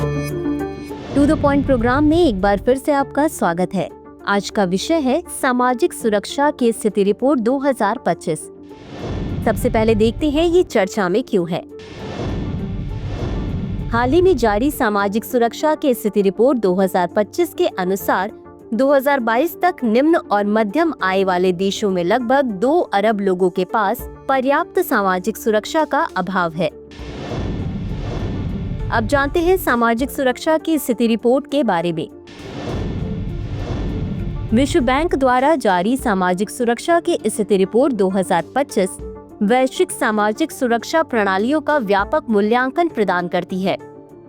To the point programme में एक बार फिर से आपका स्वागत है। आज का विषय है सामाजिक सुरक्षा की स्थिति रिपोर्ट 2025। सबसे पहले देखते हैं ये चर्चा में क्यों है। हाल ही में जारी सामाजिक सुरक्षा की स्थिति रिपोर्ट 2025 के अनुसार 2022 तक निम्न और मध्यम आय वाले देशों में लगभग 2 अरब लोगों के पास पर्याप्त सामाजिक सुरक्षा का अभाव है। अब जानते हैं सामाजिक सुरक्षा की स्थिति रिपोर्ट के बारे में। विश्व बैंक द्वारा जारी सामाजिक सुरक्षा की स्थिति रिपोर्ट 2025 वैश्विक सामाजिक सुरक्षा प्रणालियों का व्यापक मूल्यांकन प्रदान करती है।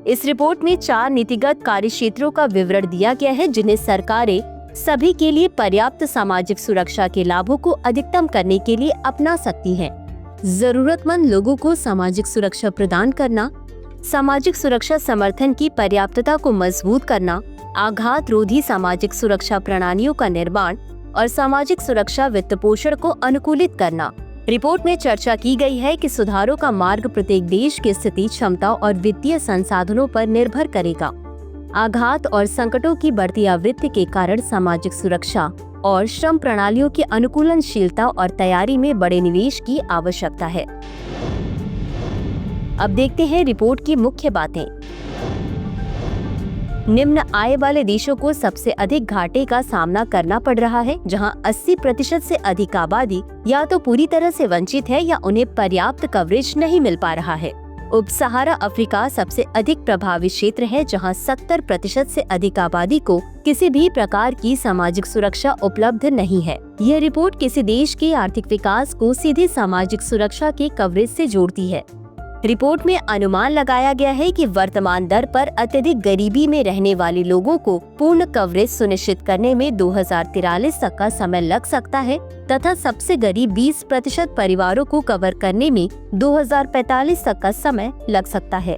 इस रिपोर्ट में 4 नीतिगत कार्य क्षेत्रों का विवरण दिया गया है, जिन्हें सरकारें सभी के लिए पर्याप्त सामाजिक सुरक्षा के लाभों को अधिकतम करने के लिए अपना सकती हैं। जरूरतमंद लोगों को सामाजिक सुरक्षा प्रदान करना, सामाजिक सुरक्षा समर्थन की पर्याप्तता को मजबूत करना, आघात रोधी सामाजिक सुरक्षा प्रणालियों का निर्माण और सामाजिक सुरक्षा वित्त पोषण को अनुकूलित करना। रिपोर्ट में चर्चा की गई है कि सुधारों का मार्ग प्रत्येक देश की स्थिति, क्षमता और वित्तीय संसाधनों पर निर्भर करेगा। आघात और संकटों की बढ़ती आवृत्ति के कारण सामाजिक सुरक्षा और श्रम प्रणालियों की अनुकूलनशीलता और तैयारी में बड़े निवेश की आवश्यकता है। अब देखते हैं रिपोर्ट की मुख्य बातें। निम्न आय वाले देशों को सबसे अधिक घाटे का सामना करना पड़ रहा है, जहां 80% से अधिक आबादी या तो पूरी तरह से वंचित है या उन्हें पर्याप्त कवरेज नहीं मिल पा रहा है। उप सहारा अफ्रीका सबसे अधिक प्रभावित क्षेत्र है, जहां 70% से अधिक आबादी को किसी भी प्रकार की सामाजिक सुरक्षा उपलब्ध नहीं है। यह रिपोर्ट किसी देश के आर्थिक विकास को सीधे सामाजिक सुरक्षा के कवरेज से जोड़ती है। रिपोर्ट में अनुमान लगाया गया है कि वर्तमान दर पर अत्यधिक गरीबी में रहने वाले लोगों को पूर्ण कवरेज सुनिश्चित करने में 2043 तक का समय लग सकता है तथा सबसे गरीब 20% परिवारों को कवर करने में 2045 तक का समय लग सकता है।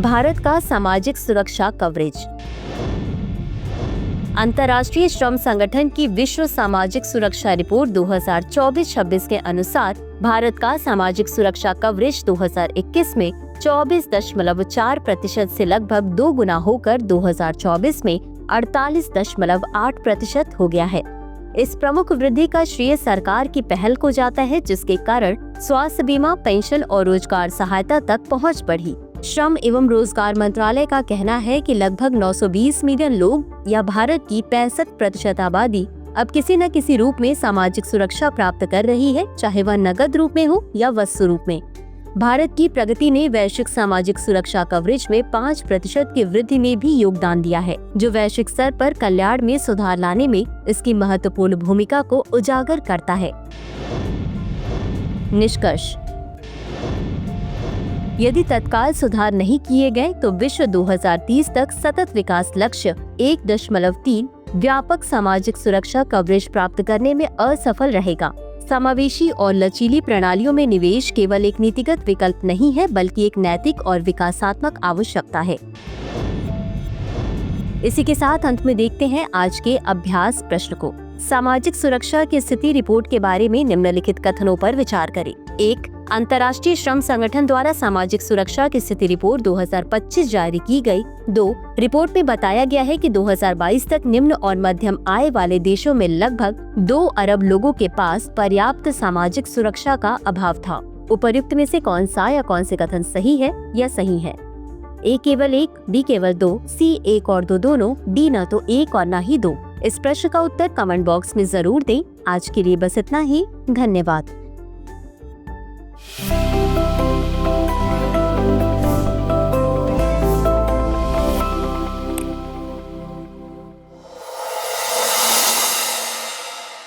भारत का सामाजिक सुरक्षा कवरेज। अंतर्राष्ट्रीय श्रम संगठन की विश्व सामाजिक सुरक्षा रिपोर्ट 2024-26 के अनुसार भारत का सामाजिक सुरक्षा कवरेज 2021 में 24.4% से लगभग 2 गुना होकर 2024 में 48.8% हो गया है। इस प्रमुख वृद्धि का श्रेय सरकार की पहल को जाता है, जिसके कारण स्वास्थ्य बीमा, पेंशन और रोजगार सहायता तक पहुंच बढ़ी। श्रम एवं रोजगार मंत्रालय का कहना है कि लगभग 920 मिलियन लोग या भारत की 65% आबादी अब किसी न किसी रूप में सामाजिक सुरक्षा प्राप्त कर रही है, चाहे वह नकद रूप में हो या वस्तु रूप में। भारत की प्रगति ने वैश्विक सामाजिक सुरक्षा कवरेज में 5% की वृद्धि में भी योगदान दिया है, जो वैश्विक स्तर पर कल्याण में सुधार लाने में इसकी महत्वपूर्ण भूमिका को उजागर करता है। निष्कर्ष: यदि तत्काल सुधार नहीं किए गए तो विश्व 2030 तक सतत विकास लक्ष्य 1.3 व्यापक सामाजिक सुरक्षा कवरेज प्राप्त करने में असफल रहेगा। समावेशी और लचीली प्रणालियों में निवेश केवल एक नीतिगत विकल्प नहीं है, बल्कि एक नैतिक और विकासात्मक आवश्यकता है। इसी के साथ अंत में देखते हैं आज के अभ्यास प्रश्न को। सामाजिक सुरक्षा की स्थिति रिपोर्ट के बारे में निम्नलिखित कथनों पर विचार करें। 1. अंतर्राष्ट्रीय श्रम संगठन द्वारा सामाजिक सुरक्षा की स्थिति रिपोर्ट 2025 जारी की गई। 2. रिपोर्ट में बताया गया है कि 2022 तक निम्न और मध्यम आय वाले देशों में लगभग 2 अरब लोगों के पास पर्याप्त सामाजिक सुरक्षा का अभाव था। उपर्युक्त में से कौन सा या कौन से कथन सही है या सही है? A केवल 1, B केवल 2, C 1 और 2 दोनों, D न तो 1 और न ही 2। इस प्रश्न का उत्तर कमेंट बॉक्स में जरूर दें। आज के लिए बस इतना ही। धन्यवाद।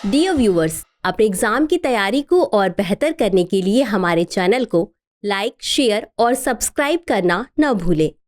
डियर व्यूअर्स, अपने एग्जाम की तैयारी को और बेहतर करने के लिए हमारे चैनल को लाइक, शेयर और सब्सक्राइब करना न भूलें।